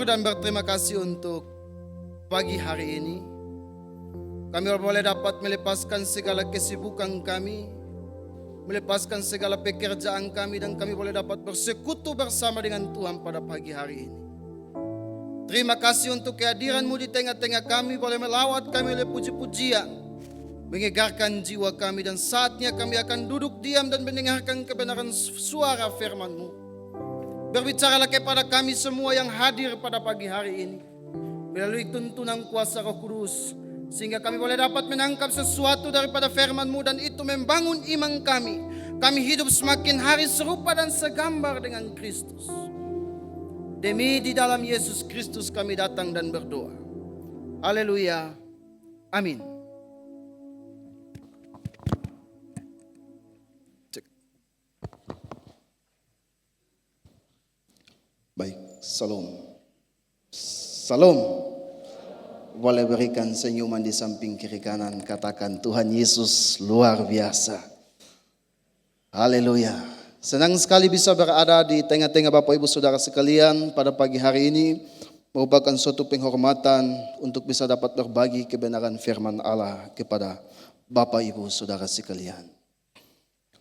bersyukur dan berterima kasih untuk pagi hari ini. Kami boleh dapat melepaskan segala kesibukan kami, melepaskan segala pekerjaan kami, dan kami boleh dapat bersekutu bersama dengan Tuhan pada pagi hari ini. Terima kasih untuk kehadiran-Mu di tengah-tengah kami, boleh melawat kami oleh puji-pujian, menyegarkan jiwa kami, dan saatnya kami akan duduk diam dan mendengarkan kebenaran suara firman-Mu. Berbicaralah kepada kami semua yang hadir pada pagi hari ini melalui tuntunan kuasa Roh Kudus, sehingga kami boleh dapat menangkap sesuatu daripada firman-Mu, dan itu membangun iman kami. Kami hidup semakin hari serupa dan segambar dengan Kristus. Demi di dalam Yesus Kristus kami datang dan berdoa. Haleluya. Amin. Baik, salam. Salam. Boleh berikan senyuman di samping kiri kanan, katakan Tuhan Yesus luar biasa. Haleluya. Senang sekali bisa berada di tengah-tengah Bapak Ibu Saudara sekalian pada pagi hari ini. Merupakan suatu penghormatan untuk bisa dapat berbagi kebenaran firman Allah kepada Bapak Ibu Saudara sekalian.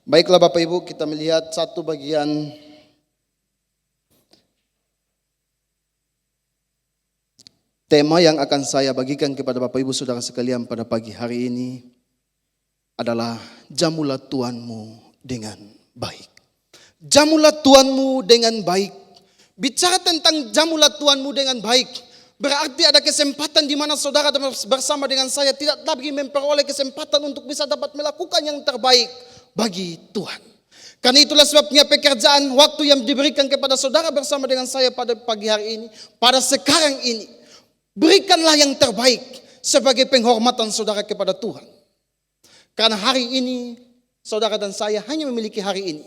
Baiklah Bapak Ibu, kita melihat satu bagian tema yang akan saya bagikan kepada Bapak Ibu Saudara sekalian pada pagi hari ini adalah jamulah Tuhanmu dengan baik. Jamulah Tuhanmu dengan baik. Bicara tentang jamulah Tuhanmu dengan baik, berarti ada kesempatan di mana saudara bersama dengan saya tidak lagi memperoleh kesempatan untuk bisa dapat melakukan yang terbaik bagi Tuhan. Karena itulah sebabnya pekerjaan waktu yang diberikan kepada saudara bersama dengan saya pada pagi hari ini, pada sekarang ini, berikanlah yang terbaik sebagai penghormatan saudara kepada Tuhan. Karena hari ini saudara dan saya hanya memiliki hari ini.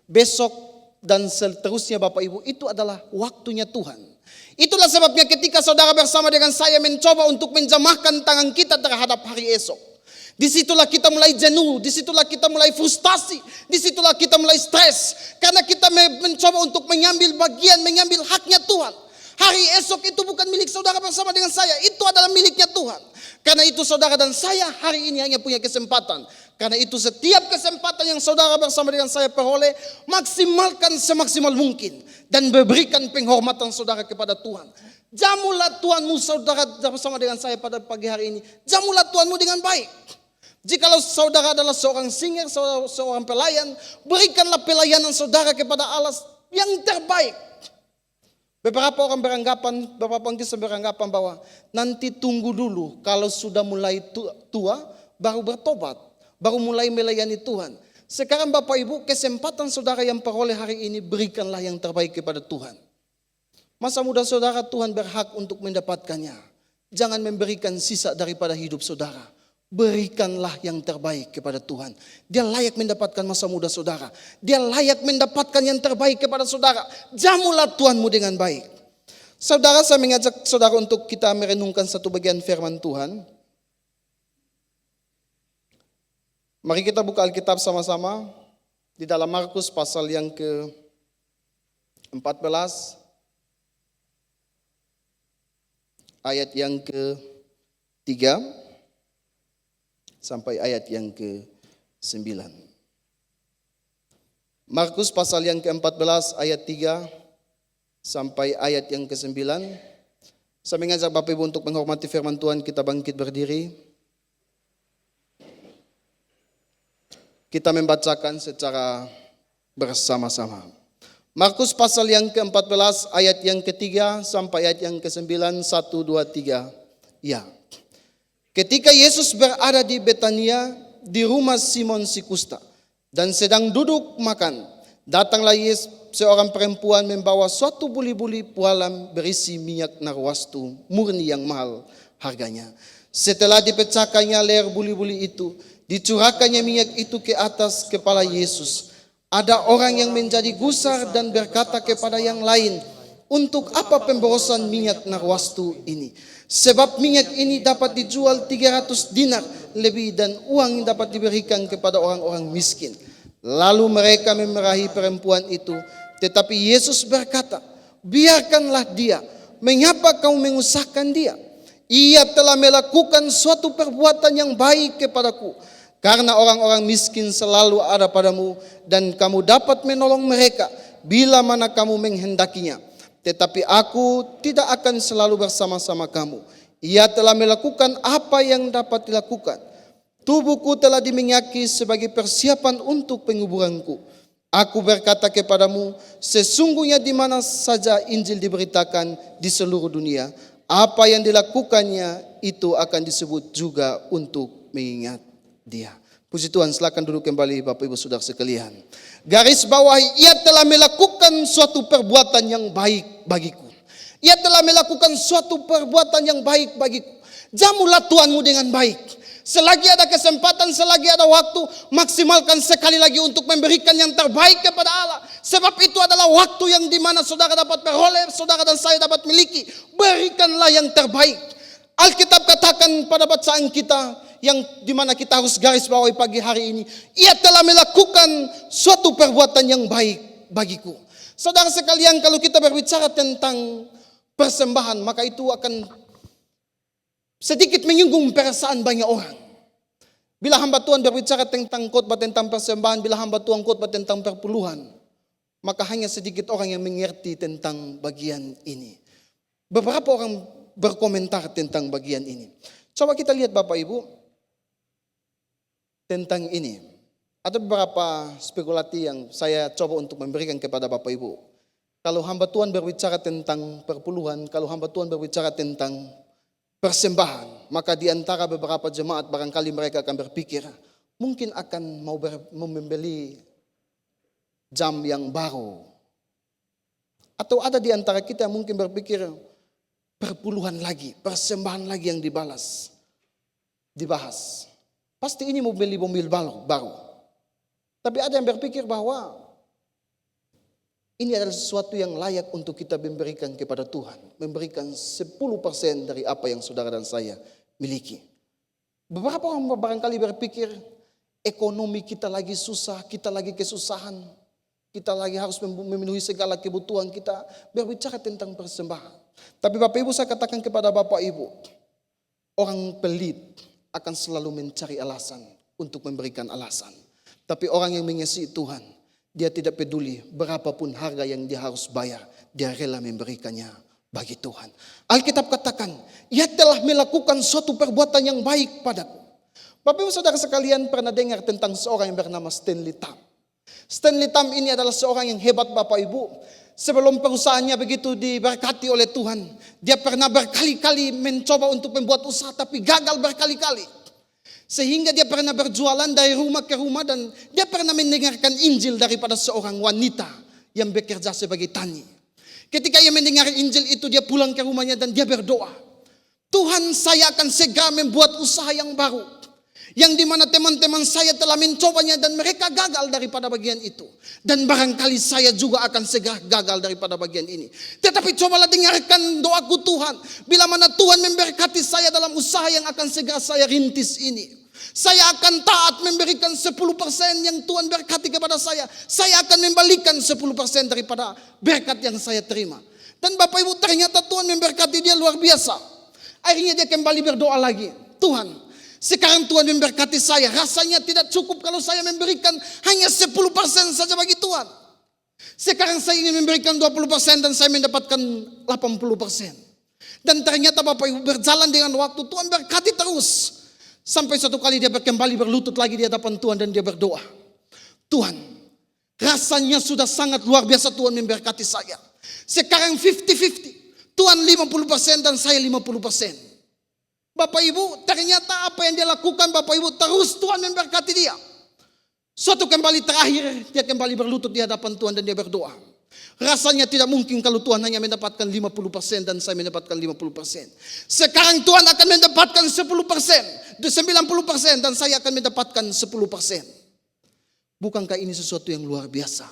Besok dan seterusnya Bapak Ibu, itu adalah waktunya Tuhan. Itulah sebabnya ketika saudara bersama dengan saya mencoba untuk menjamahkan tangan kita terhadap hari esok, disitulah kita mulai jenuh, disitulah kita mulai frustasi, disitulah kita mulai stres. Karena kita mencoba untuk mengambil bagian, mengambil haknya Tuhan. Hari esok itu bukan milik saudara bersama dengan saya, itu adalah miliknya Tuhan. Karena itu saudara dan saya hari ini hanya punya kesempatan. Karena itu setiap kesempatan yang saudara bersama dengan saya peroleh, maksimalkan semaksimal mungkin dan berikan penghormatan saudara kepada Tuhan. Jamulah Tuhanmu saudara bersama dengan saya pada pagi hari ini. Jamulah Tuhanmu dengan baik. Jikalau saudara adalah seorang singer, seorang pelayan, berikanlah pelayanan saudara kepada Allah yang terbaik. Beberapa orang beranggapan bahwa nanti tunggu dulu kalau sudah mulai tua baru bertobat, baru mulai melayani Tuhan. Sekarang Bapak Ibu, kesempatan saudara yang peroleh hari ini, berikanlah yang terbaik kepada Tuhan. Masa muda saudara Tuhan berhak untuk mendapatkannya. Jangan memberikan sisa daripada hidup saudara. Berikanlah yang terbaik kepada Tuhan. Dia layak mendapatkan masa muda saudara. Dia layak mendapatkan yang terbaik kepada saudara. Jamulah Tuhanmu dengan baik. Saudara, saya mengajak saudara untuk kita merenungkan satu bagian firman Tuhan. Mari kita buka Alkitab sama-sama di dalam Markus pasal yang ke-14 ayat yang ke-3 sampai ayat yang ke-9. Markus pasal yang ke-14 ayat 3 sampai ayat yang ke-9. Saya mengajak Bapak Ibu untuk menghormati firman Tuhan, kita bangkit berdiri. Kita membacakan secara bersama-sama. Markus pasal yang ke-14 ayat yang ke-3 sampai ayat yang ke-9. 1, 2, 3. Ya. Ketika Yesus berada di Betania, di rumah Simon si kusta, dan sedang duduk makan, datanglah seorang perempuan membawa suatu buli-buli pualam berisi minyak narwastu murni yang mahal harganya. Setelah dipecahkannya leher buli-buli itu, dicurahkannya minyak itu ke atas kepala Yesus. Ada orang yang menjadi gusar dan berkata kepada yang lain, untuk apa pemborosan minyak narwastu ini? Sebab minyak ini dapat dijual 300 dinar lebih dan uang yang dapat diberikan kepada orang-orang miskin. Lalu mereka memarahi perempuan itu. Tetapi Yesus berkata, biarkanlah dia. mengapa kau mengusahkan dia? Ia telah melakukan suatu perbuatan yang baik kepadaku. Karena orang-orang miskin selalu ada padamu dan kamu dapat menolong mereka bila mana kamu menghendakinya. Tetapi aku tidak akan selalu bersama-sama kamu. Ia telah melakukan apa yang dapat dilakukan. Tubuhku telah diminyaki sebagai persiapan untuk penguburanku. Aku berkata kepadamu, sesungguhnya di mana saja Injil diberitakan di seluruh dunia, apa yang dilakukannya itu akan disebut juga untuk mengingat dia. Puji Tuhan, silakan duduk kembali Bapak Ibu Saudara sekalian. Garis bawahi, ia telah melakukan suatu perbuatan yang baik bagiku. Ia telah melakukan suatu perbuatan yang baik bagiku. Jamulah Tuhanmu dengan baik. Selagi ada kesempatan, selagi ada waktu, maksimalkan sekali lagi untuk memberikan yang terbaik kepada Allah. Sebab itu adalah waktu yang dimana saudara dapat peroleh, saudara dan saya dapat miliki. Berikanlah yang terbaik. Alkitab katakan pada bacaan kita, yang dimana kita harus garis bawahi pagi hari ini, ia telah melakukan suatu perbuatan yang baik bagiku. Saudara sekalian, kalau kita berbicara tentang persembahan, maka itu akan sedikit menyinggung perasaan banyak orang. Bila hamba Tuhan berbicara tentang khotbah tentang persembahan, bila hamba Tuhan khotbah tentang perpuluhan, maka hanya sedikit orang yang mengerti tentang bagian ini. Beberapa orang berkomentar tentang bagian ini. Coba kita lihat Bapak Ibu tentang ini. Ada beberapa spekulasi yang saya coba untuk memberikan kepada Bapak Ibu. Kalau hamba Tuhan berbicara tentang perpuluhan, kalau hamba Tuhan berbicara tentang persembahan, maka di antara beberapa jemaat barangkali mereka akan berpikir mungkin akan mau membeli jam yang baru. Atau ada di antara kita yang mungkin berpikir perpuluhan lagi, persembahan lagi yang dibahas. Pasti ini mau beli mobil baru. Tapi ada yang berpikir bahwa ini adalah sesuatu yang layak untuk kita memberikan kepada Tuhan. Memberikan 10% dari apa yang saudara dan saya miliki. Beberapa orang barangkali berpikir ekonomi kita lagi susah, kita lagi kesusahan. Kita lagi harus memenuhi segala kebutuhan kita. Berbicara tentang persembahan. Tapi Bapak Ibu, saya katakan kepada Bapak Ibu, orang pelit akan selalu mencari alasan untuk memberikan alasan. Tapi orang yang mengasihi Tuhan, dia tidak peduli berapapun harga yang dia harus bayar, dia rela memberikannya bagi Tuhan. Alkitab katakan, ia telah melakukan suatu perbuatan yang baik padaku. Bapak Ibu Saudara sekalian pernah dengar tentang seorang yang bernama Stanley Tam. Stanley Tam ini adalah seorang yang hebat Bapak Ibu. Sebelum perusahaannya begitu diberkati oleh Tuhan, dia pernah berkali-kali mencoba untuk membuat usaha tapi gagal berkali-kali. Sehingga dia pernah berjualan dari rumah ke rumah dan dia pernah mendengarkan Injil daripada seorang wanita yang bekerja sebagai tani. Ketika ia mendengar Injil itu, dia pulang ke rumahnya dan dia berdoa, Tuhan, saya akan segera membuat usaha yang baru. Yang dimana teman-teman saya telah mencobanya dan mereka gagal daripada bagian itu. Dan barangkali saya juga akan segera gagal daripada bagian ini. Tetapi cobalah dengarkan doaku Tuhan. Bila mana Tuhan memberkati saya dalam usaha yang akan segera saya rintis ini. Saya akan taat memberikan 10% yang Tuhan berkati kepada saya. Saya akan membalikan 10% daripada berkat yang saya terima. Dan Bapak Ibu, ternyata Tuhan memberkati dia luar biasa. Akhirnya dia kembali berdoa lagi. Tuhan, sekarang Tuhan memberkati saya. Rasanya tidak cukup kalau saya memberikan hanya 10% saja bagi Tuhan. Sekarang saya ingin memberikan 20% dan saya mendapatkan 80%. Dan ternyata Bapak Ibu, berjalan dengan waktu Tuhan berkati terus. Sampai suatu kali dia kembali berlutut lagi di hadapan Tuhan dan dia berdoa. Tuhan, rasanya sudah sangat luar biasa Tuhan memberkati saya. Sekarang 50-50. Tuhan 50% dan saya 50%. Bapak Ibu, ternyata apa yang dia lakukan Bapak Ibu, terus Tuhan memberkati dia. Suatu kembali terakhir, dia kembali berlutut di hadapan Tuhan dan dia berdoa. Rasanya tidak mungkin kalau Tuhan hanya mendapatkan 50% dan saya mendapatkan 50%. Sekarang Tuhan akan mendapatkan 10%, 90% dan saya akan mendapatkan 10%. Bukankah ini sesuatu yang luar biasa?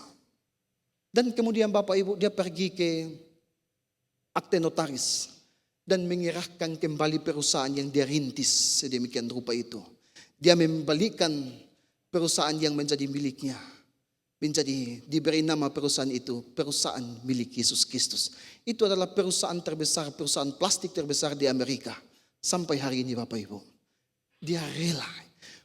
Dan kemudian Bapak Ibu, dia pergi ke akte notaris dan menyerahkan kembali perusahaan yang dia rintis sedemikian rupa itu. Dia membalikan perusahaan yang menjadi miliknya. menjadi diberi nama perusahaan itu, perusahaan milik Yesus Kristus. Itu adalah perusahaan terbesar, perusahaan plastik terbesar di Amerika. Sampai hari ini Bapak Ibu. Dia rela.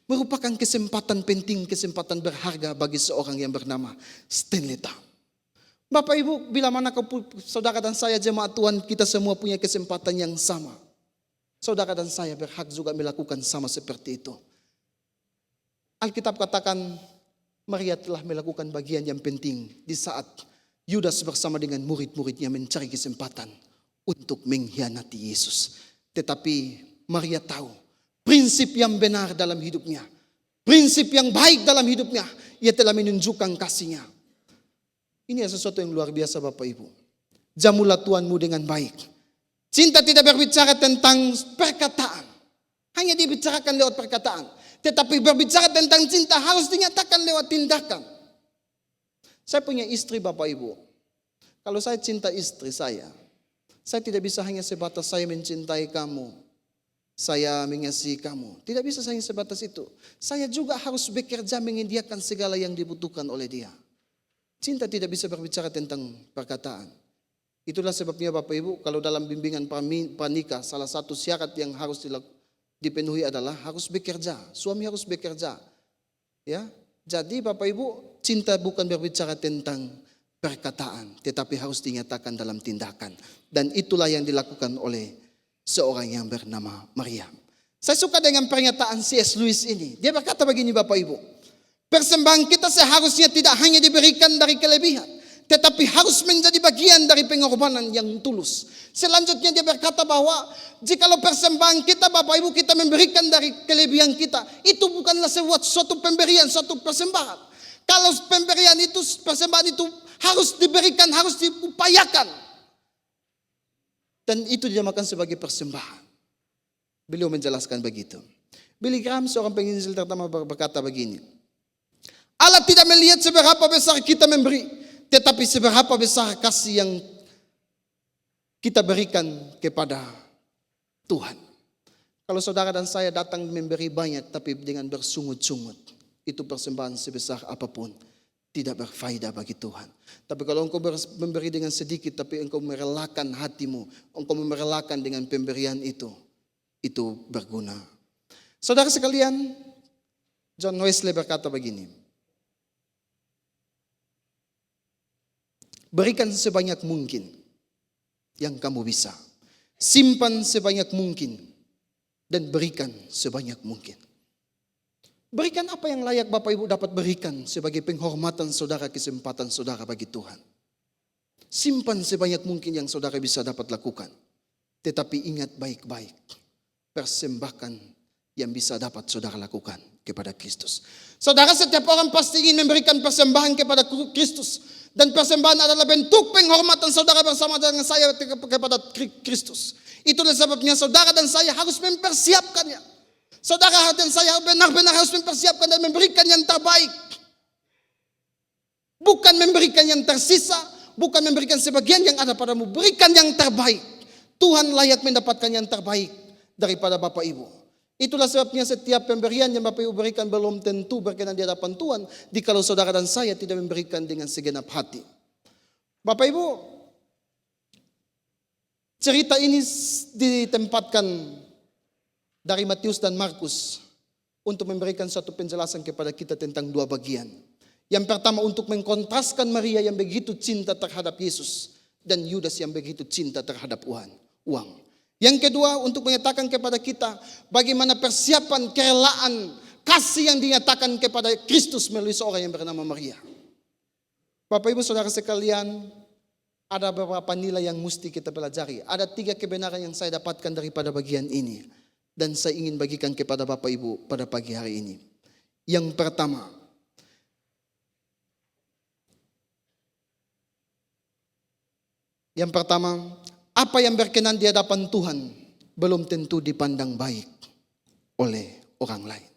Merupakan kesempatan penting, kesempatan berharga bagi seorang yang bernama Stanley Tam. Bapak Ibu, bila mana saudara dan saya jemaat Tuhan, kita semua punya kesempatan yang sama. Saudara dan saya berhak juga melakukan sama seperti itu. Alkitab katakan, Maria telah melakukan bagian yang penting di saat Yudas bersama dengan murid-muridnya mencari kesempatan untuk mengkhianati Yesus. Tetapi Maria tahu prinsip yang benar dalam hidupnya, prinsip yang baik dalam hidupnya. Ia telah menunjukkan kasihnya. Ini sesuatu yang luar biasa Bapak Ibu. Jamulah Tuhanmu dengan baik. Cinta tidak berbicara tentang perkataan. Hanya dibicarakan lewat perkataan. Tetapi berbicara tentang cinta harus dinyatakan lewat tindakan. Saya punya istri Bapak Ibu. Kalau saya cinta istri saya tidak bisa hanya sebatas saya mencintai kamu, saya mengasihi kamu. Tidak bisa hanya sebatas itu. Saya juga harus bekerja menyediakan segala yang dibutuhkan oleh dia. Cinta tidak bisa berbicara tentang perkataan. Itulah sebabnya Bapak Ibu, kalau dalam bimbingan pranikah, salah satu syarat yang harus dipenuhi adalah harus bekerja. Suami harus bekerja. Ya. Jadi Bapak Ibu, cinta bukan berbicara tentang perkataan, tetapi harus dinyatakan dalam tindakan. Dan itulah yang dilakukan oleh seorang yang bernama Maria. Saya suka dengan pernyataan C.S. Lewis ini. Dia berkata begini Bapak Ibu, persembahan kita seharusnya tidak hanya diberikan dari kelebihan, tetapi harus menjadi bagian dari pengorbanan yang tulus. Selanjutnya dia berkata bahwa jikalau persembahan kita Bapak Ibu kita memberikan dari kelebihan kita, itu bukanlah suatu pemberian, suatu persembahan. Kalau pemberian itu, persembahan itu harus diberikan, harus diupayakan. Dan itu dinamakan sebagai persembahan. Beliau menjelaskan begitu. Billy Graham seorang penginjil terutama berkata begini, Allah tidak melihat seberapa besar kita memberi, tetapi seberapa besar kasih yang kita berikan kepada Tuhan. Kalau saudara dan saya datang memberi banyak tapi dengan bersungut-sungut, itu persembahan sebesar apapun tidak berfaedah bagi Tuhan. Tapi kalau engkau memberi dengan sedikit tapi engkau merelakan hatimu, engkau merelakan dengan pemberian itu berguna. Saudara sekalian, John Wesley berkata begini, berikan sebanyak mungkin yang kamu bisa. Simpan sebanyak mungkin dan berikan sebanyak mungkin. Berikan apa yang layak Bapak Ibu dapat berikan sebagai penghormatan saudara, kesempatan saudara bagi Tuhan. Simpan sebanyak mungkin yang saudara bisa dapat lakukan. Tetapi ingat baik-baik, persembahkan yang bisa dapat saudara lakukan kepada Kristus. Saudara, setiap orang pasti ingin memberikan persembahan kepada Kristus. Dan persembahan adalah bentuk penghormatan saudara bersama dengan saya kepada Kristus. Itulah sebabnya saudara dan saya harus mempersiapkannya. Saudara dan saya benar-benar harus mempersiapkan dan memberikan yang terbaik. Bukan memberikan yang tersisa, bukan memberikan sebagian yang ada padamu. Berikan yang terbaik. Tuhan layak mendapatkan yang terbaik daripada Bapak Ibu. Itulah sebabnya setiap pemberian yang Bapak Ibu berikan belum tentu berkenan di hadapan Tuhan, jikalau saudara dan saya tidak memberikan dengan segenap hati. Bapak Ibu, cerita ini ditempatkan dari Matius dan Markus untuk memberikan suatu penjelasan kepada kita tentang dua bagian. Yang pertama untuk mengkontraskan Maria yang begitu cinta terhadap Yesus dan Yudas yang begitu cinta terhadap uang. Yang kedua untuk menyatakan kepada kita bagaimana persiapan kerelaan kasih yang dinyatakan kepada Kristus melalui seorang yang bernama Maria. Bapak Ibu Saudara sekalian, ada beberapa nilai yang mesti kita pelajari. Ada 3 kebenaran yang saya dapatkan daripada bagian ini. Dan saya ingin bagikan kepada Bapak Ibu pada pagi hari ini. Yang pertama, apa yang berkenan di hadapan Tuhan belum tentu dipandang baik oleh orang lain.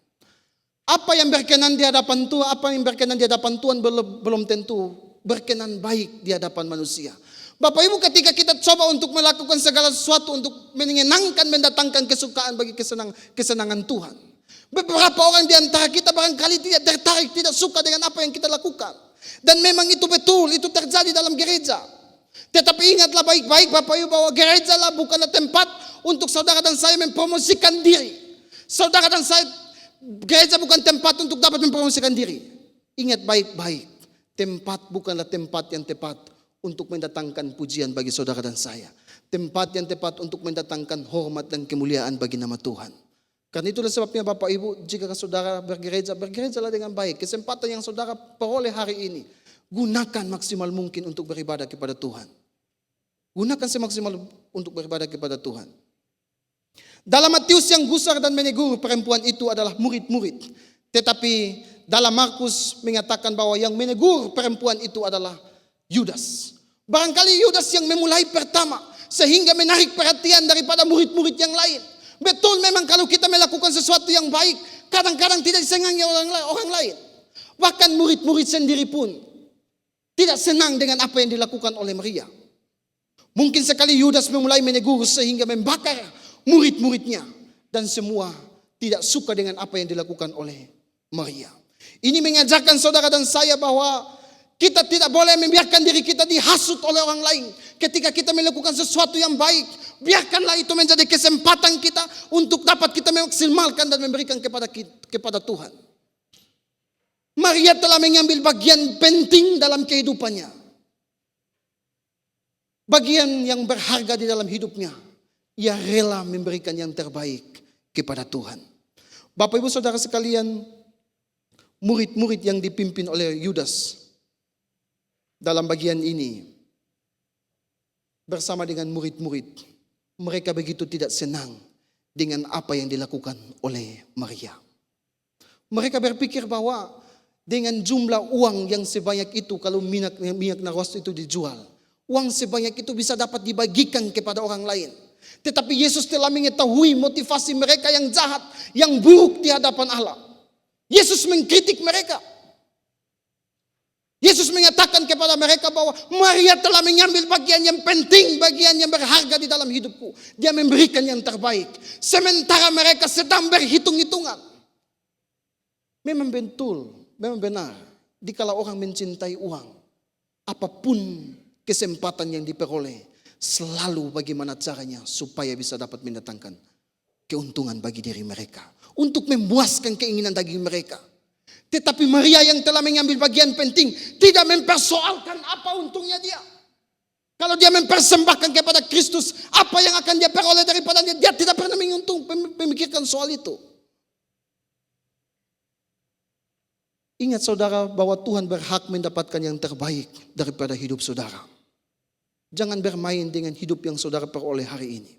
Apa yang berkenan di hadapan Tuhan, belum tentu berkenan baik di hadapan manusia. Bapak Ibu, ketika kita coba untuk melakukan segala sesuatu untuk menyenangkan, mendatangkan kesukaan bagi kesenangan Tuhan, beberapa orang di antara kita barangkali tidak tertarik, tidak suka dengan apa yang kita lakukan. Dan memang itu betul, itu terjadi dalam gereja. Tetapi ingatlah baik-baik Bapak Ibu bahwa gereja lah bukanlah tempat untuk saudara dan saya mempromosikan diri. Saudara dan saya, gereja bukan tempat untuk dapat mempromosikan diri. Ingat baik-baik, tempat bukanlah tempat yang tepat untuk mendatangkan pujian bagi saudara dan saya. Tempat yang tepat untuk mendatangkan hormat dan kemuliaan bagi nama Tuhan. Karena itulah sebabnya Bapak Ibu, jika saudara bergereja, bergerejalah dengan baik. Kesempatan yang saudara peroleh hari ini, gunakan maksimal mungkin untuk beribadah kepada Tuhan. Gunakan semaksimal untuk beribadah kepada Tuhan. Dalam Matius yang gusar dan menegur perempuan itu adalah murid-murid. Tetapi dalam Markus mengatakan bahwa yang menegur perempuan itu adalah Yudas. Barangkali Yudas yang memulai pertama sehingga menarik perhatian daripada murid-murid yang lain. Betul memang kalau kita melakukan sesuatu yang baik, kadang-kadang tidak disenangi orang lain. Bahkan murid-murid sendiri pun tidak senang dengan apa yang dilakukan oleh Maria. Mungkin sekali Yudas memulai menegur sehingga membakar murid-muridnya. Dan semua tidak suka dengan apa yang dilakukan oleh Maria. Ini mengajarkan saudara dan saya bahwa kita tidak boleh membiarkan diri kita dihasut oleh orang lain. Ketika kita melakukan sesuatu yang baik, biarkanlah itu menjadi kesempatan kita untuk dapat kita memaksimalkan dan memberikan kepada Tuhan. Maria telah mengambil bagian penting dalam kehidupannya. Bagian yang berharga di dalam hidupnya. Ia rela memberikan yang terbaik kepada Tuhan. Bapak Ibu Saudara sekalian, murid-murid yang dipimpin oleh Yudas dalam bagian ini bersama dengan murid-murid, mereka begitu tidak senang dengan apa yang dilakukan oleh Maria. Mereka berpikir bahwa dengan jumlah uang yang sebanyak itu, kalau minyak naros itu dijual, uang sebanyak itu bisa dapat dibagikan kepada orang lain. Tetapi Yesus telah mengetahui motivasi mereka yang jahat, yang buruk di hadapan Allah. Yesus mengkritik mereka. Yesus mengatakan kepada mereka bahwa Maria telah mengambil bagian yang penting, bagian yang berharga di dalam hidupku. Dia memberikan yang terbaik. Sementara mereka sedang berhitung-hitungan. Memang betul, memang benar. Dikala orang mencintai uang, apapun kesempatan yang diperoleh, selalu bagaimana caranya supaya bisa dapat mendatangkan keuntungan bagi diri mereka. Untuk memuaskan keinginan daging mereka. Tetapi Maria yang telah mengambil bagian penting tidak mempersoalkan apa untungnya dia. Kalau dia mempersembahkan kepada Kristus, apa yang akan dia peroleh daripadanya, dia tidak pernah memikirkan soal itu. Ingat saudara bahwa Tuhan berhak mendapatkan yang terbaik daripada hidup saudara. Jangan bermain dengan hidup yang saudara peroleh hari ini.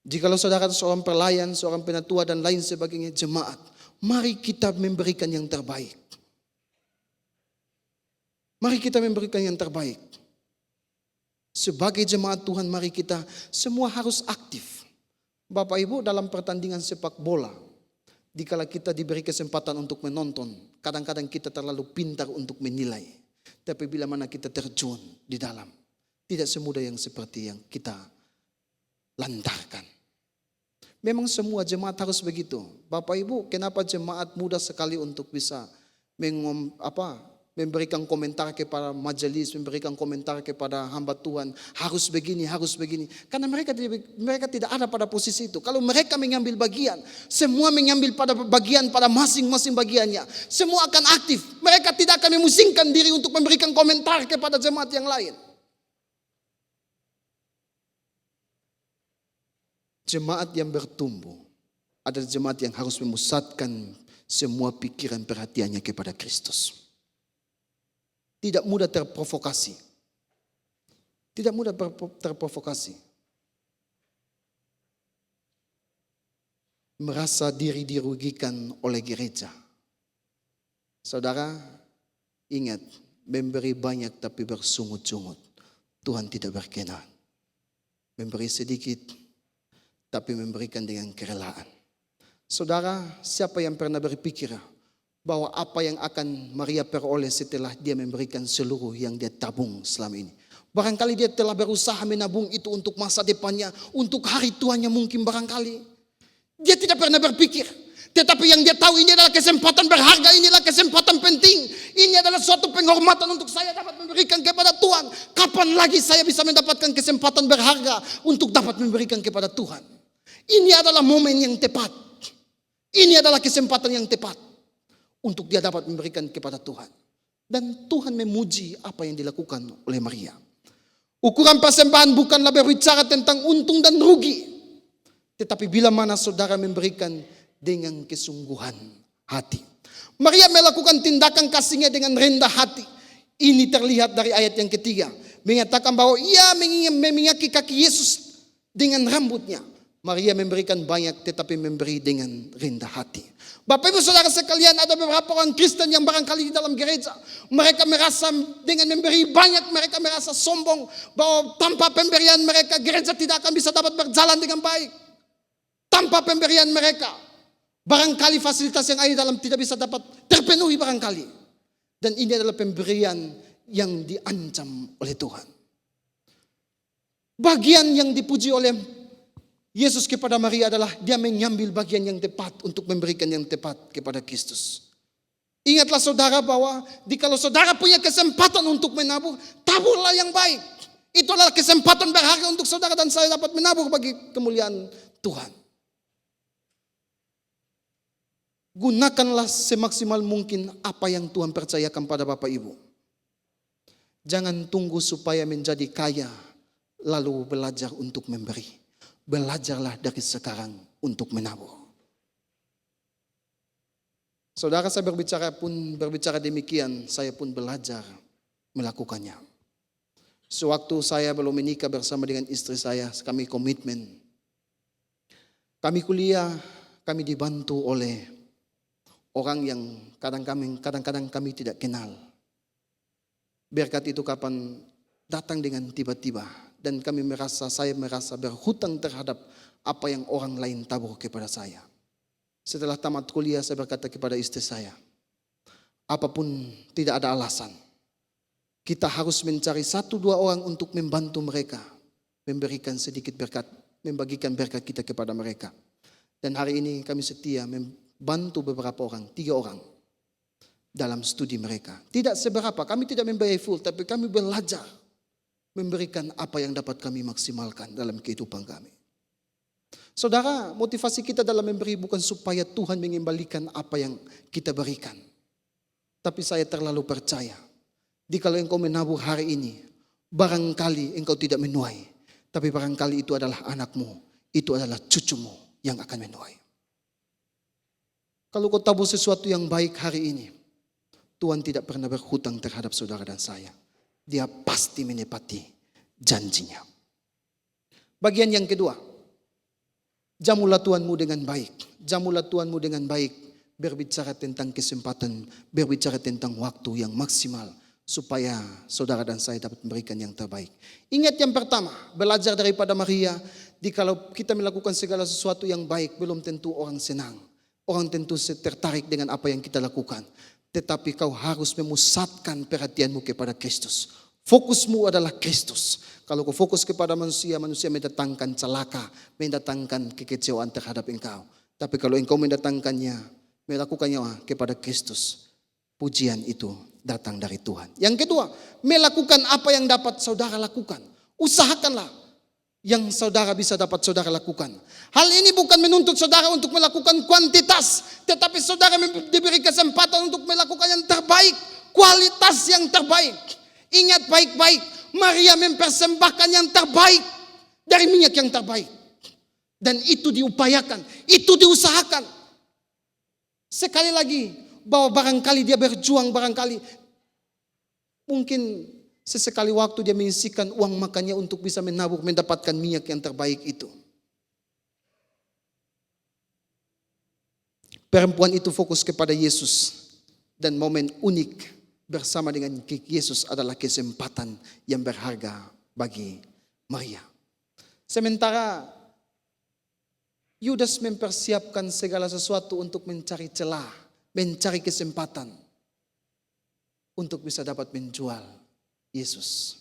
Jikalau saudara seorang pelayan, seorang penatua dan lain sebagainya, jemaat, mari kita memberikan yang terbaik. Mari kita memberikan yang terbaik. Sebagai jemaat Tuhan, mari kita semua harus aktif. Bapak Ibu, dalam pertandingan sepak bola, dikala kita diberi kesempatan untuk menonton, kadang-kadang kita terlalu pintar untuk menilai. Tapi bila mana kita terjun di dalam, tidak semudah yang seperti yang kita lantarkan. Memang semua jemaat harus begitu. Bapak Ibu, kenapa jemaat mudah sekali untuk bisa memberikan komentar kepada majelis, memberikan komentar kepada hamba Tuhan, harus begini, harus begini. Karena mereka tidak ada pada posisi itu. Kalau mereka mengambil bagian, semua mengambil pada bagian pada masing-masing bagiannya. Semua akan aktif. Mereka tidak akan memusingkan diri untuk memberikan komentar kepada jemaat yang lain. Jemaat yang bertumbuh adalah jemaat yang harus memusatkan semua pikiran perhatiannya kepada Kristus. Tidak mudah terprovokasi. Tidak mudah terprovokasi. Merasa diri dirugikan oleh gereja. Saudara, ingat, memberi banyak tapi bersungut-sungut, Tuhan tidak berkenan. Memberi sedikit tapi memberikan dengan kerelaan. Saudara, siapa yang pernah berpikir bahwa apa yang akan Maria peroleh setelah dia memberikan seluruh yang dia tabung selama ini? Barangkali dia telah berusaha menabung itu untuk masa depannya, untuk hari tuanya mungkin barangkali. Dia tidak pernah berpikir, Tetapi yang dia tahu ini adalah kesempatan berharga, inilah kesempatan penting. Ini adalah suatu penghormatan untuk saya dapat memberikan kepada Tuhan. Kapan lagi saya bisa mendapatkan kesempatan berharga untuk dapat memberikan kepada Tuhan? Ini adalah momen yang tepat. Ini adalah kesempatan yang tepat untuk dia dapat memberikan kepada Tuhan. Dan Tuhan memuji apa yang dilakukan oleh Maria. Ukuran persembahan bukanlah berbicara tentang untung dan rugi. Tetapi bila mana saudara memberikan dengan kesungguhan hati. Maria melakukan tindakan kasihnya dengan rendah hati. Ini terlihat dari ayat yang ketiga. Mengatakan bahwa ia meminyaki kaki Yesus dengan rambutnya. Maria memberikan banyak tetapi memberi dengan rendah hati. Bapak ibu saudara sekalian, ada beberapa orang Kristen yang barangkali di dalam gereja. Mereka merasa dengan memberi banyak, mereka merasa sombong. Bahwa tanpa pemberian mereka, gereja tidak akan bisa dapat berjalan dengan baik. Tanpa pemberian mereka, barangkali fasilitas yang ada dalam tidak bisa dapat terpenuhi barangkali. Dan ini adalah pemberian yang diancam oleh Tuhan. Bagian yang dipuji oleh Yesus kepada Maria adalah dia mengambil bagian yang tepat untuk memberikan yang tepat kepada Kristus. Ingatlah saudara bahwa kalau saudara punya kesempatan untuk menabur, taburlah yang baik. Itu adalah kesempatan berharga untuk saudara dan saya dapat menabur bagi kemuliaan Tuhan. Gunakanlah semaksimal mungkin apa yang Tuhan percayakan pada Bapak Ibu. Jangan tunggu supaya menjadi kaya lalu belajar untuk memberi. Belajarlah dari sekarang untuk menabur. Saudara, saya berbicara demikian, saya pun belajar melakukannya. Sewaktu saya belum menikah bersama dengan istri saya, kami komitmen. Kami kuliah, kami dibantu oleh orang yang kadang-kadang kami tidak kenal. Berkat itu kapan datang dengan tiba-tiba. Dan saya merasa berhutang terhadap apa yang orang lain tabur kepada saya. Setelah tamat kuliah saya berkata kepada istri saya, apapun tidak ada alasan. Kita harus mencari 1-2 orang untuk membantu mereka. Memberikan sedikit berkat, membagikan berkat kita kepada mereka. Dan hari ini kami setia membantu beberapa orang, 3 orang. Dalam studi mereka. Tidak seberapa, kami tidak membayar full, tapi kami belajar. Memberikan apa yang dapat kami maksimalkan dalam kehidupan kami. Saudara, motivasi kita dalam memberi bukan supaya Tuhan mengembalikan apa yang kita berikan. Tapi saya terlalu percaya. Kalau engkau menabur hari ini, barangkali engkau tidak menuai. Tapi barangkali itu adalah anakmu, itu adalah cucumu yang akan menuai. Kalau kau tabur sesuatu yang baik hari ini, Tuhan tidak pernah berhutang terhadap saudara dan saya. Dia pasti menepati janjinya. Bagian yang kedua, jamulah Tuhanmu dengan baik. Jamulah Tuhanmu dengan baik. Berbicara tentang kesempatan, berbicara tentang waktu yang maksimal. Supaya saudara dan saya dapat memberikan yang terbaik. Ingat yang pertama, belajar daripada Maria. Kalau kita melakukan segala sesuatu yang baik, belum tentu orang senang. Orang tentu tertarik dengan apa yang kita lakukan. Tetapi kau harus memusatkan perhatianmu kepada Kristus. Fokusmu adalah Kristus. Kalau kau fokus kepada manusia, manusia mendatangkan celaka, mendatangkan kekecewaan terhadap engkau. Tapi kalau engkau melakukannya kepada Kristus, pujian itu datang dari Tuhan. Yang kedua, melakukan apa yang dapat saudara lakukan. Usahakanlah yang saudara bisa dapat saudara lakukan. Hal ini bukan menuntut saudara untuk melakukan kuantitas, tetapi saudara diberi kesempatan untuk melakukan yang terbaik, kualitas yang terbaik. Ingat baik-baik, Maria mempersembahkan yang terbaik dari minyak yang terbaik. Dan itu diupayakan, itu diusahakan. Sekali lagi, bahwa barangkali dia berjuang, barangkali mungkin sesekali waktu dia menyisihkan uang makannya untuk bisa menabur, mendapatkan minyak yang terbaik itu. Perempuan itu fokus kepada Yesus. Dan momen unik bersama dengan Yesus adalah kesempatan yang berharga bagi Maria. Sementara Yudas mempersiapkan segala sesuatu untuk mencari celah, mencari kesempatan untuk bisa dapat menjual Yesus.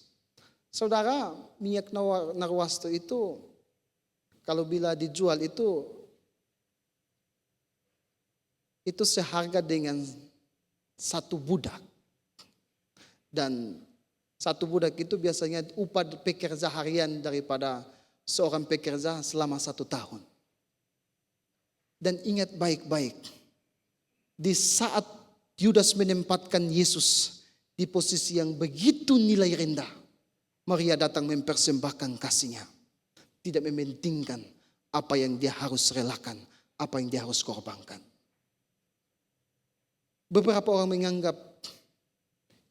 Saudara, minyak narwastu itu kalau bila dijual itu itu seharga dengan satu budak. Dan satu budak itu biasanya upah pekerja harian daripada seorang pekerja selama 1 tahun. Dan ingat baik-baik, di saat Yudas menempatkan Yesus di posisi yang begitu nilai rendah, Maria datang mempersembahkan kasihnya. Tidak mementingkan apa yang dia harus relakan, apa yang dia harus korbankan. Beberapa orang menganggap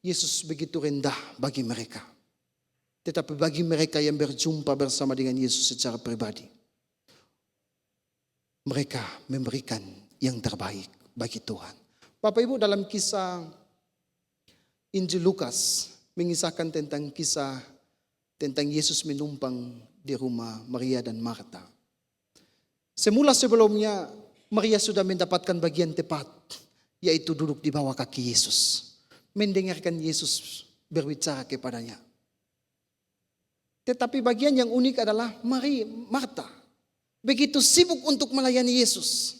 Yesus begitu rendah bagi mereka. Tetapi bagi mereka yang berjumpa bersama dengan Yesus secara pribadi, mereka memberikan yang terbaik bagi Tuhan. Bapak Ibu, dalam kisah Injil Lukas mengisahkan tentang Yesus menumpang di rumah Maria dan Marta. Semula sebelumnya Maria sudah mendapatkan bagian tepat, yaitu duduk di bawah kaki Yesus, mendengarkan Yesus berbicara kepadanya. Tetapi bagian yang unik adalah Marta begitu sibuk untuk melayani Yesus.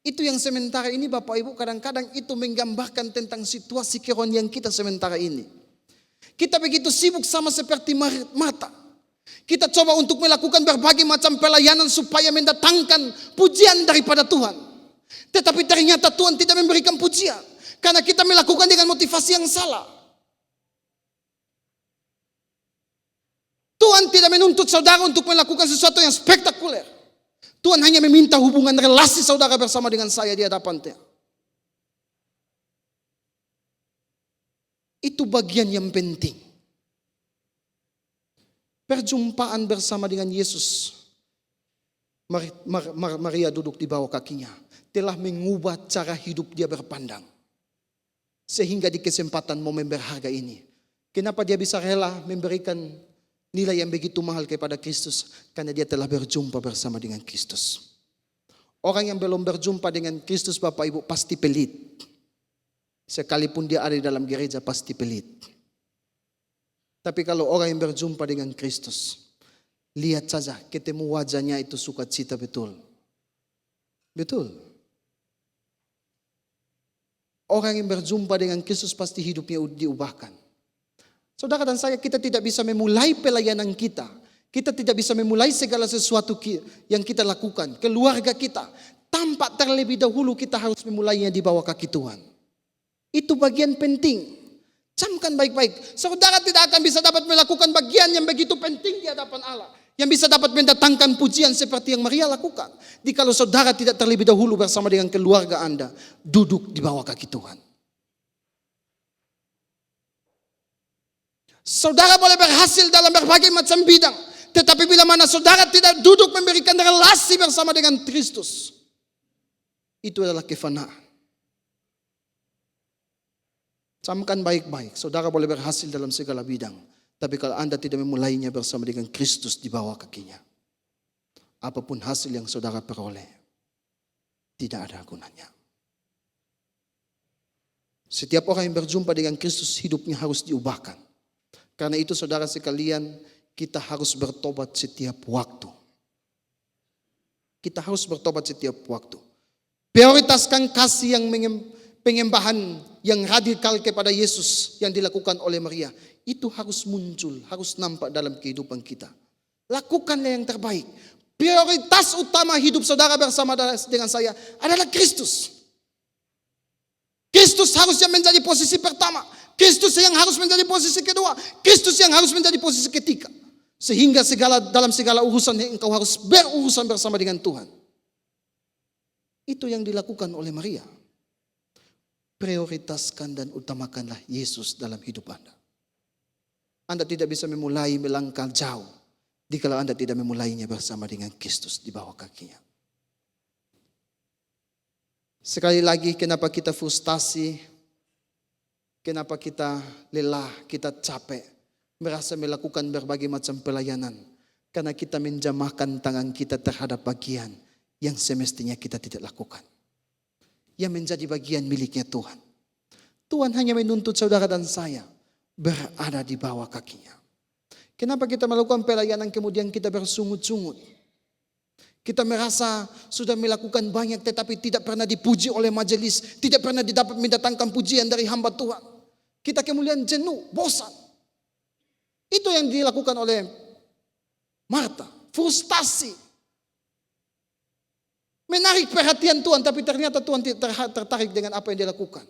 Itu yang sementara ini Bapak Ibu kadang-kadang itu menggambarkan tentang situasi kerohanian kita sementara ini. Kita begitu sibuk sama seperti Marta. Kita coba untuk melakukan berbagai macam pelayanan supaya mendatangkan pujian daripada Tuhan. Tetapi ternyata Tuhan tidak memberikan pujian karena kita melakukan dengan motivasi yang salah. Tuhan tidak menuntut saudara untuk melakukan sesuatu yang spektakuler. Tuhan hanya meminta hubungan relasi saudara bersama dengan saya di hadapan Dia. Itu bagian yang penting. Perjumpaan bersama dengan Yesus. Maria duduk di bawah kakinya. Telah mengubah cara hidup dia berpandang. Sehingga di kesempatan momen berharga ini. Kenapa dia bisa rela memberikan nilai yang begitu mahal kepada Kristus? Karena dia telah berjumpa bersama dengan Kristus. Orang yang belum berjumpa dengan Kristus Bapak Ibu pasti pelit. Sekalipun dia ada di dalam gereja pasti pelit. Tapi kalau orang yang berjumpa dengan Kristus, lihat saja ketemu wajahnya itu sukacita betul. Betul. Orang yang berjumpa dengan Kristus pasti hidupnya diubahkan. Saudara dan saya, kita tidak bisa memulai pelayanan kita. Kita tidak bisa memulai segala sesuatu yang kita lakukan. Keluarga kita. Tanpa terlebih dahulu kita harus memulainya di bawah kaki Tuhan. Itu bagian penting. Camkan baik-baik. Saudara tidak akan bisa dapat melakukan bagian yang begitu penting di hadapan Allah. Yang bisa dapat mendatangkan pujian seperti yang Maria lakukan. Jikalau saudara tidak terlebih dahulu bersama dengan keluarga Anda. Duduk di bawah kaki Tuhan. Saudara boleh berhasil dalam berbagai macam bidang. Tetapi bila mana saudara tidak duduk memberikan relasi bersama dengan Kristus. Itu adalah kefanaan. Camkan baik-baik. Saudara boleh berhasil dalam segala bidang. Tapi kalau Anda tidak memulainya bersama dengan Kristus di bawah kakinya. Apapun hasil yang saudara peroleh. Tidak ada gunanya. Setiap orang yang berjumpa dengan Kristus hidupnya harus diubahkan. Karena itu saudara sekalian, kita harus bertobat setiap waktu. Kita harus bertobat setiap waktu. Prioritaskan kasih yang penyembahan yang radikal kepada Yesus yang dilakukan oleh Maria. Itu harus muncul, harus nampak dalam kehidupan kita. Lakukanlah yang terbaik. Prioritas utama hidup saudara bersama dengan saya adalah Kristus. Kristus harusnya menjadi posisi pertama. Kristus yang harus menjadi posisi kedua. Kristus yang harus menjadi posisi ketiga. Sehingga dalam segala urusan yang engkau harus berurusan bersama dengan Tuhan. Itu yang dilakukan oleh Maria. Prioritaskan dan utamakanlah Yesus dalam hidup Anda. Anda tidak bisa memulai melangkah jauh jikalau Anda tidak memulainya bersama dengan Kristus di bawah kakinya. Sekali lagi, kenapa kita frustasi? Kenapa kita lelah, kita capek, merasa melakukan berbagai macam pelayanan? Karena kita menjamahkan tangan kita terhadap bagian yang semestinya kita tidak lakukan. Yang menjadi bagian miliknya Tuhan. Tuhan hanya menuntut saudara dan saya berada di bawah kakinya. Kenapa kita melakukan pelayanan kemudian kita bersungut-sungut? Kita merasa sudah melakukan banyak tetapi tidak pernah dipuji oleh majelis. Tidak pernah didapat mendatangkan pujian dari hamba Tuhan. Kita kemudian jenuh, bosan. Itu yang dilakukan oleh Marta. Frustasi. Menarik perhatian Tuhan tapi ternyata Tuhan tidak tertarik dengan apa yang dia lakukan.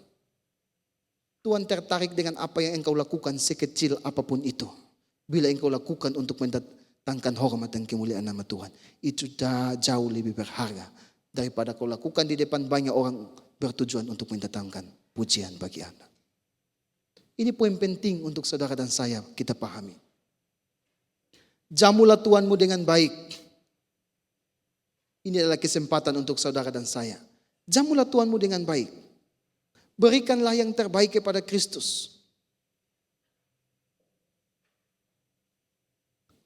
Tuhan tertarik dengan apa yang engkau lakukan sekecil apapun itu. Bila engkau lakukan untuk mendatangkan hormat dan kemuliaan nama Tuhan. Itu jauh lebih berharga daripada kau lakukan di depan banyak orang bertujuan untuk mendatangkan pujian bagi Anda. Ini poin penting untuk saudara dan saya kita pahami. Jamulah Tuhanmu dengan baik. Ini adalah kesempatan untuk saudara dan saya. Jamulah Tuhanmu dengan baik. Berikanlah yang terbaik kepada Kristus.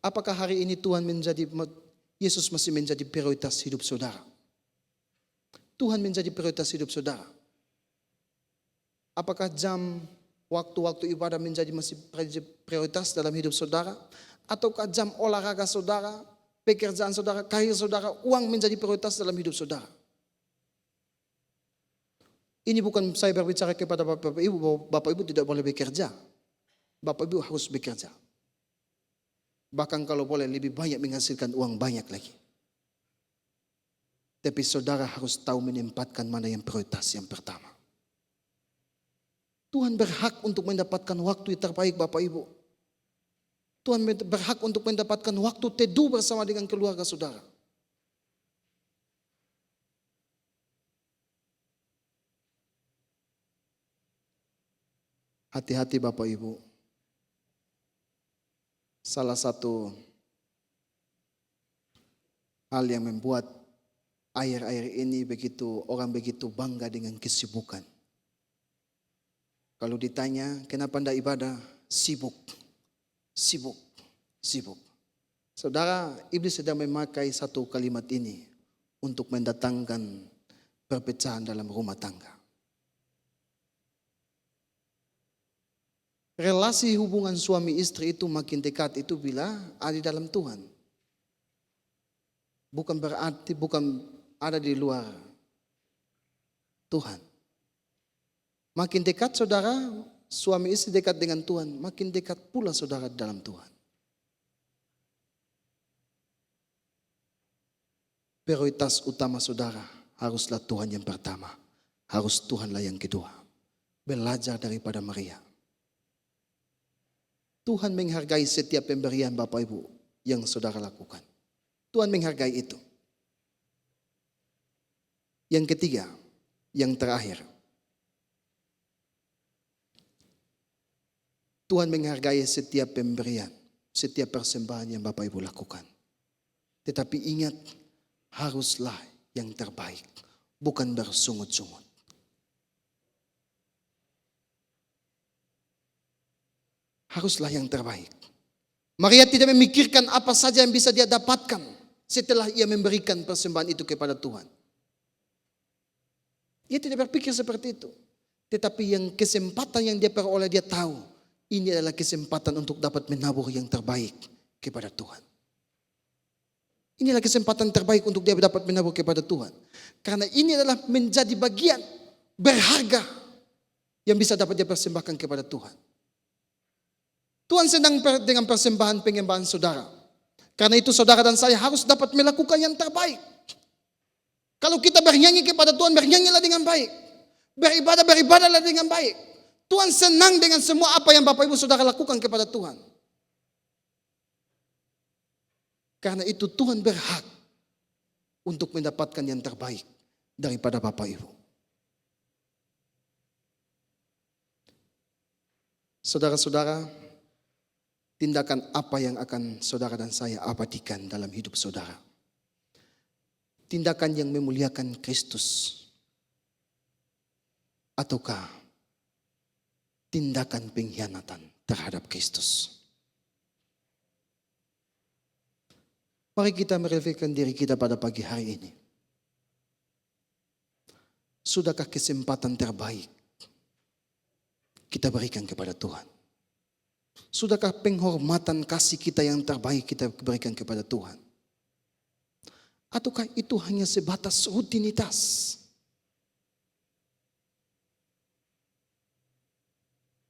Apakah hari ini Yesus masih menjadi prioritas hidup saudara? Tuhan menjadi prioritas hidup saudara. Apakah waktu-waktu ibadah masih prioritas dalam hidup saudara? Ataukah jam olahraga saudara, pekerjaan saudara, karir saudara, uang menjadi prioritas dalam hidup saudara? Ini bukan saya berbicara kepada Bapak Ibu bahwa Bapak Ibu tidak boleh bekerja. Bapak Ibu harus bekerja. Bahkan kalau boleh lebih banyak menghasilkan uang banyak lagi. Tapi saudara harus tahu menempatkan mana yang prioritas yang pertama. Tuhan berhak untuk mendapatkan waktu yang terbaik Bapak Ibu. Tuhan berhak untuk mendapatkan waktu teduh bersama dengan keluarga saudara. Hati-hati Bapak Ibu. Salah satu hal yang membuat akhir-akhir ini orang begitu bangga dengan kesibukan. Kalau ditanya kenapa anda ibadah, sibuk. Saudara, iblis sedang memakai satu kalimat ini untuk mendatangkan perpecahan dalam rumah tangga. Relasi hubungan suami istri itu makin dekat itu bila ada di dalam Tuhan. Bukan berarti ada di luar Tuhan. Makin dekat saudara, suami istri dekat dengan Tuhan, makin dekat pula saudara dalam Tuhan. Prioritas utama saudara haruslah Tuhan yang pertama. Harus Tuhanlah yang kedua. Belajar daripada Maria. Tuhan menghargai setiap pemberian Bapak Ibu yang saudara lakukan. Tuhan menghargai itu. Yang ketiga, yang terakhir. Tuhan menghargai setiap pemberian, setiap persembahan yang Bapak Ibu lakukan. Tetapi ingat, haruslah yang terbaik, bukan bersungut-sungut. Haruslah yang terbaik. Maria tidak memikirkan apa saja yang bisa dia dapatkan setelah ia memberikan persembahan itu kepada Tuhan. Dia tidak berpikir seperti itu. Tetapi yang kesempatan yang dia peroleh, dia tahu ini adalah kesempatan untuk dapat menabur yang terbaik kepada Tuhan. Inilah kesempatan terbaik untuk dia dapat menabur kepada Tuhan. Karena ini adalah menjadi bagian berharga yang bisa dapat dia persembahkan kepada Tuhan. Tuhan senang dengan persembahan penyembahan saudara. Karena itu saudara dan saya harus dapat melakukan yang terbaik. Kalau kita bernyanyi kepada Tuhan, bernyanyilah dengan baik. Beribadahlah dengan baik. Tuhan senang dengan semua apa yang Bapak Ibu saudara lakukan kepada Tuhan. Karena itu Tuhan berhak untuk mendapatkan yang terbaik daripada Bapak Ibu. Saudara-saudara, tindakan apa yang akan saudara dan saya abadikan dalam hidup saudara? Tindakan yang memuliakan Kristus? Ataukah tindakan pengkhianatan terhadap Kristus? Mari kita merefleksikan diri kita pada pagi hari ini. Sudahkah kesempatan terbaik kita berikan kepada Tuhan? Sudahkah penghormatan kasih kita yang terbaik kita berikan kepada Tuhan? Ataukah itu hanya sebatas rutinitas?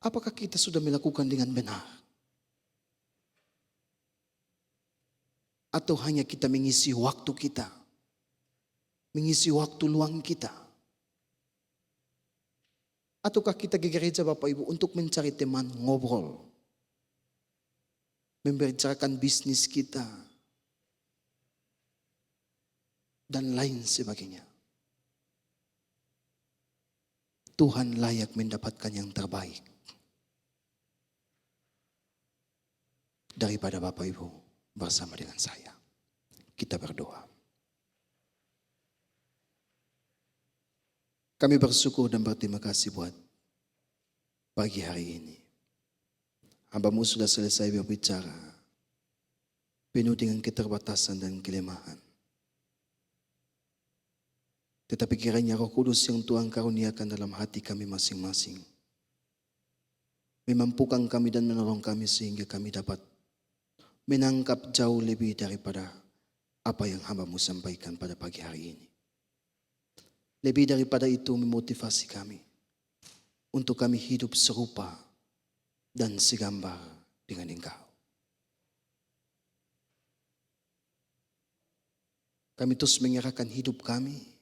Apakah kita sudah melakukan dengan benar? Atau hanya kita mengisi waktu kita, mengisi waktu luang kita? Ataukah kita ke gereja Bapak Ibu untuk mencari teman ngobrol, membicarakan bisnis kita, dan lain sebagainya? Tuhan layak mendapatkan yang terbaik daripada Bapak Ibu bersama dengan saya. Kita berdoa. Kami bersyukur dan berterima kasih buat pagi hari ini. Hamba-Mu sudah selesai berbicara, penuh dengan keterbatasan dan kelemahan. Tetapi kiranya Roh Kudus yang Tuhan karuniakan dalam hati kami masing-masing memampukan kami dan menolong kami sehingga kami dapat menangkap jauh lebih daripada apa yang hamba-Mu sampaikan pada pagi hari ini. Lebih daripada itu memotivasi kami untuk kami hidup serupa dan segambar dengan Engkau. Kami terus menyerahkan hidup kami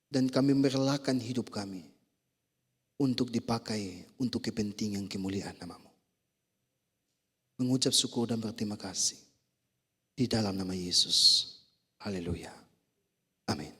dan kami merelakan hidup kami untuk dipakai untuk kepentingan kemuliaan nama-Mu. Mengucap syukur dan berterima kasih di dalam nama Yesus. Haleluya. Amin.